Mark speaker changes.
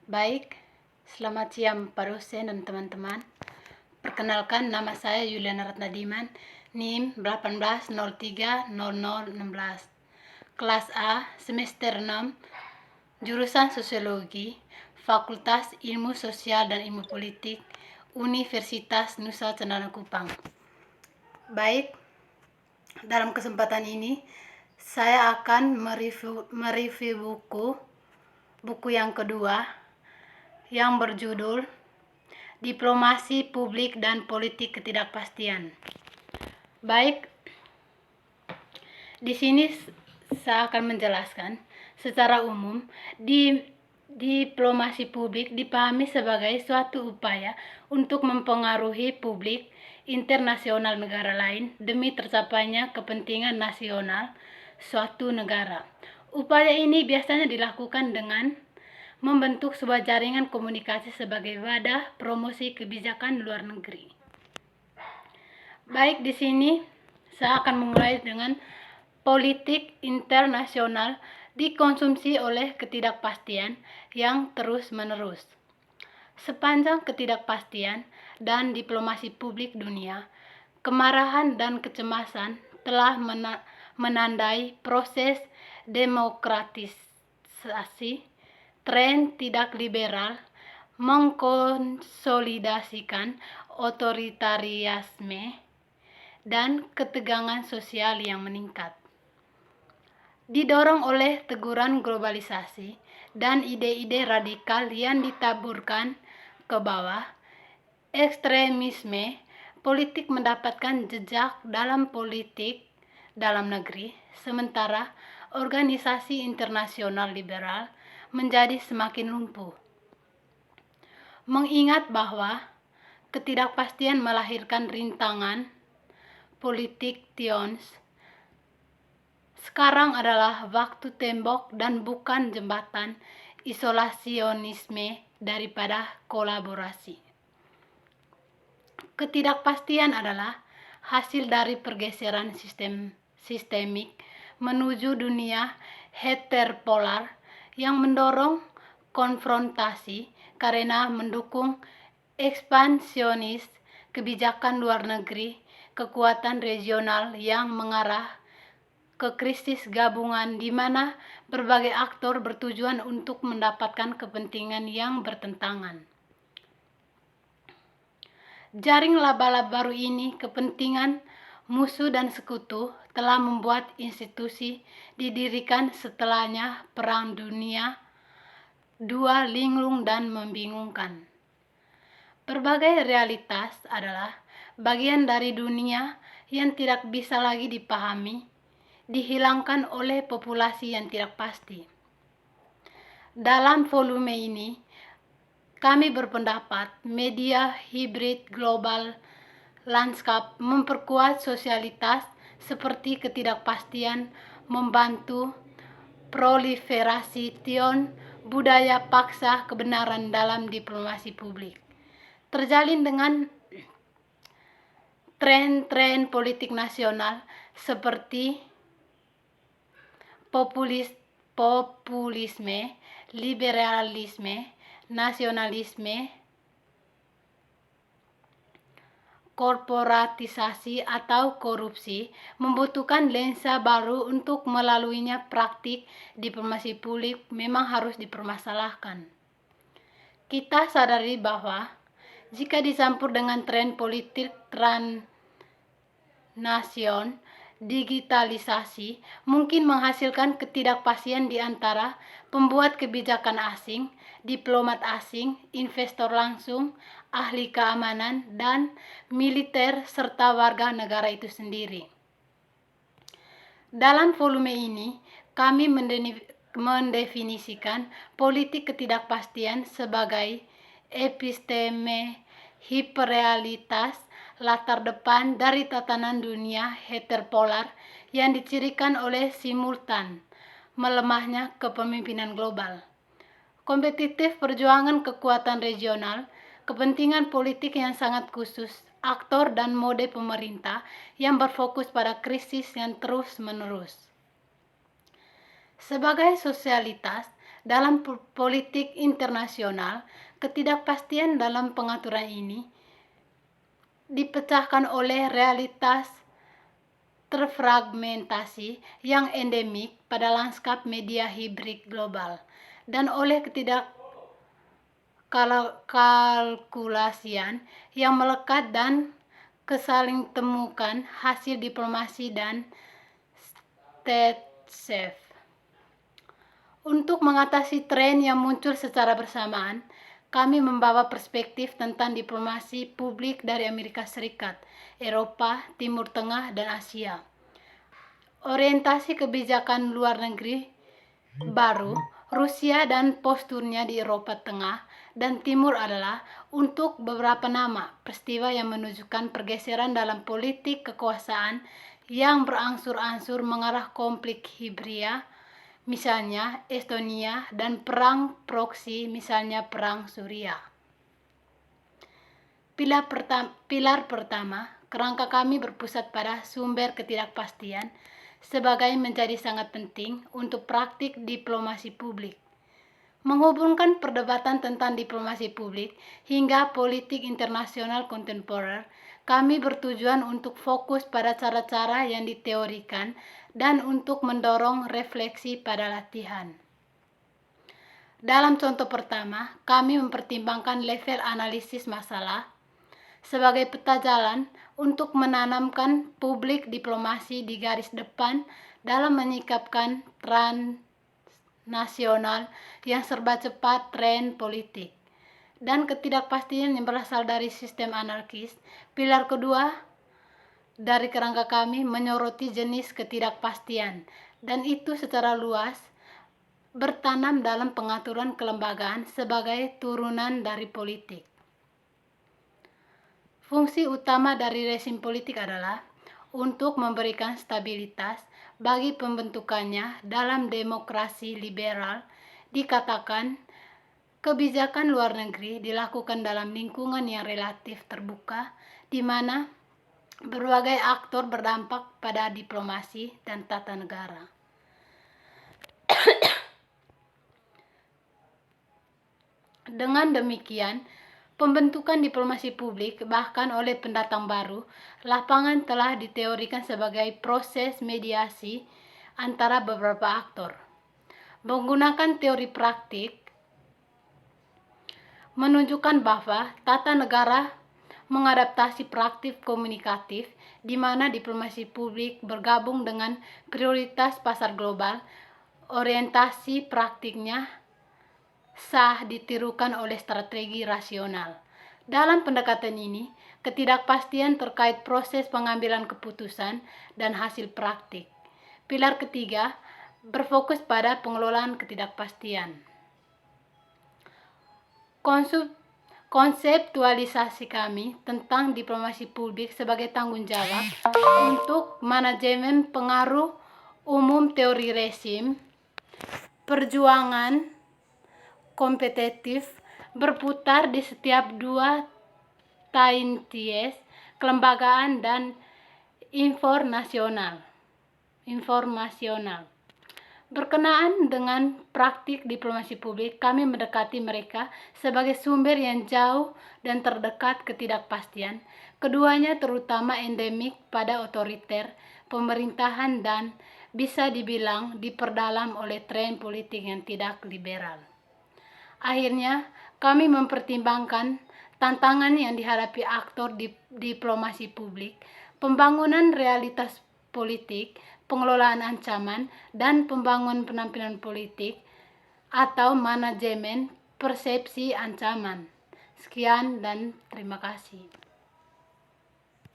Speaker 1: Baik, selamat siang Pak dosen dan teman-teman. Perkenalkan, nama saya Yuliana Ratnadiman, NIM 18030016. Kelas A, semester 6, jurusan Sosiologi, Fakultas Ilmu Sosial dan Ilmu Politik, Universitas Nusa Cendana Kupang. Baik, dalam kesempatan ini saya akan mereview buku yang kedua yang berjudul Diplomasi Publik dan Politik Ketidakpastian. Baik, di sini saya akan menjelaskan secara umum diplomasi publik dipahami sebagai suatu upaya untuk mempengaruhi publik internasional negara lain demi tercapainya kepentingan nasional suatu negara. Upaya ini biasanya dilakukan dengan membentuk sebuah jaringan komunikasi sebagai wadah promosi kebijakan luar negeri. Baik, di sini saya akan memulai dengan politik internasional dikonsumsi oleh ketidakpastian yang terus-menerus. Sepanjang ketidakpastian dan diplomasi publik dunia, kemarahan dan kecemasan telah menandai proses demokratisasi. Tren tidak liberal mengkonsolidasikan otoritarianisme dan ketegangan sosial yang meningkat. Didorong oleh teguran globalisasi dan ide-ide radikal yang ditaburkan ke bawah, ekstremisme politik mendapatkan jejak dalam politik dalam negeri, sementara organisasi internasional liberal menjadi semakin lumpuh. Mengingat bahwa ketidakpastian melahirkan rintangan politik tions, sekarang adalah waktu tembok dan bukan jembatan isolasionisme daripada kolaborasi. Ketidakpastian adalah hasil dari pergeseran sistemik menuju dunia heteropolar yang mendorong konfrontasi karena mendukung ekspansionis kebijakan luar negeri, kekuatan regional yang mengarah ke krisis gabungan di mana berbagai aktor bertujuan untuk mendapatkan kepentingan yang bertentangan. Jaring laba-laba baru ini, kepentingan musuh dan sekutu, telah membuat institusi didirikan setelahnya Perang Dunia II linglung dan membingungkan. Berbagai realitas adalah bagian dari dunia yang tidak bisa lagi dipahami, dihilangkan oleh populasi yang tidak pasti. Dalam volume ini, kami berpendapat media hibrid global lanskap memperkuat sosialitas seperti ketidakpastian, membantu proliferasi tion budaya paksa kebenaran dalam diplomasi publik. Terjalin dengan tren-tren politik nasional seperti populisme, liberalisme, nasionalisme, korporatisasi atau korupsi, membutuhkan lensa baru untuk melaluinya. Praktik diplomasi publik memang harus dipermasalahkan. Kita sadari bahwa jika dicampur dengan tren politik transnasion, digitalisasi mungkin menghasilkan ketidakpastian di antara pembuat kebijakan asing, diplomat asing, investor langsung, ahli keamanan, dan militer, serta warga negara itu sendiri. Dalam volume ini, kami mendefinisikan politik ketidakpastian sebagai episteme hiperrealitas latar depan dari tatanan dunia heteropolar yang dicirikan oleh simultan melemahnya kepemimpinan global, kompetitif perjuangan kekuatan regional, kepentingan politik yang sangat khusus, aktor dan mode pemerintah yang berfokus pada krisis yang terus-menerus. Sebagai sosialitas, Dalam politik internasional, ketidakpastian dalam pengaturan ini dipecahkan oleh realitas terfragmentasi yang endemik pada lanskap media hibrid global dan oleh ketidakkalkulasian yang melekat dan kesaling temukan hasil diplomasi dan statescape. Untuk mengatasi tren yang muncul secara bersamaan, kami membawa perspektif tentang diplomasi publik dari Amerika Serikat, Eropa, Timur Tengah, dan Asia. Orientasi kebijakan luar negeri baru Rusia dan posturnya di Eropa Tengah dan Timur adalah untuk beberapa nama peristiwa yang menunjukkan pergeseran dalam politik kekuasaan yang berangsur-angsur mengarah konflik hibrid, misalnya Estonia, dan perang proksi, misalnya perang Suriah. Pilar pertama, kerangka kami berpusat pada sumber ketidakpastian sebagai menjadi sangat penting untuk praktik diplomasi publik. Menghubungkan perdebatan tentang diplomasi publik hingga politik internasional kontemporer, kami bertujuan untuk fokus pada cara-cara yang diteorikan dan untuk mendorong refleksi pada latihan. Dalam contoh pertama, kami mempertimbangkan level analisis masalah sebagai peta jalan untuk menanamkan publik diplomasi di garis depan dalam menyikapkan transnasional yang serba cepat tren politik dan ketidakpastian yang berasal dari sistem anarkis. Pilar kedua dari kerangka kami menyoroti jenis ketidakpastian, dan itu secara luas bertanam dalam pengaturan kelembagaan sebagai turunan dari politik. Fungsi utama dari rezim politik adalah untuk memberikan stabilitas bagi pembentukannya. Dalam demokrasi liberal dikatakan kebijakan luar negeri dilakukan dalam lingkungan yang relatif terbuka, di mana berbagai aktor berdampak pada diplomasi dan tata negara. Dengan demikian, pembentukan diplomasi publik, bahkan oleh pendatang baru, lapangan telah diteorikan sebagai proses mediasi antara beberapa aktor. Menggunakan teori praktik, menunjukkan bahwa tata negara mengadaptasi praktik komunikatif di mana diplomasi publik bergabung dengan prioritas pasar global. Orientasi praktiknya sah ditirukan oleh strategi rasional. Dalam pendekatan ini, ketidakpastian terkait proses pengambilan keputusan dan hasil praktik. Pilar ketiga berfokus pada pengelolaan ketidakpastian. Konseptualisasi kami tentang diplomasi publik sebagai tanggung jawab untuk manajemen pengaruh umum teori rezim, perjuangan kompetitif berputar di setiap dua tainties kelembagaan dan informasional. Berkenaan dengan praktik diplomasi publik, kami mendekati mereka sebagai sumber yang jauh dan terdekat ketidakpastian. Keduanya terutama endemik pada otoriter pemerintahan dan bisa dibilang diperdalam oleh tren politik yang tidak liberal. Akhirnya, kami mempertimbangkan tantangan yang dihadapi aktor diplomasi publik, pembangunan realitas politik, pengelolaan ancaman, dan pembangunan penampilan politik atau manajemen persepsi ancaman. Sekian dan terima kasih.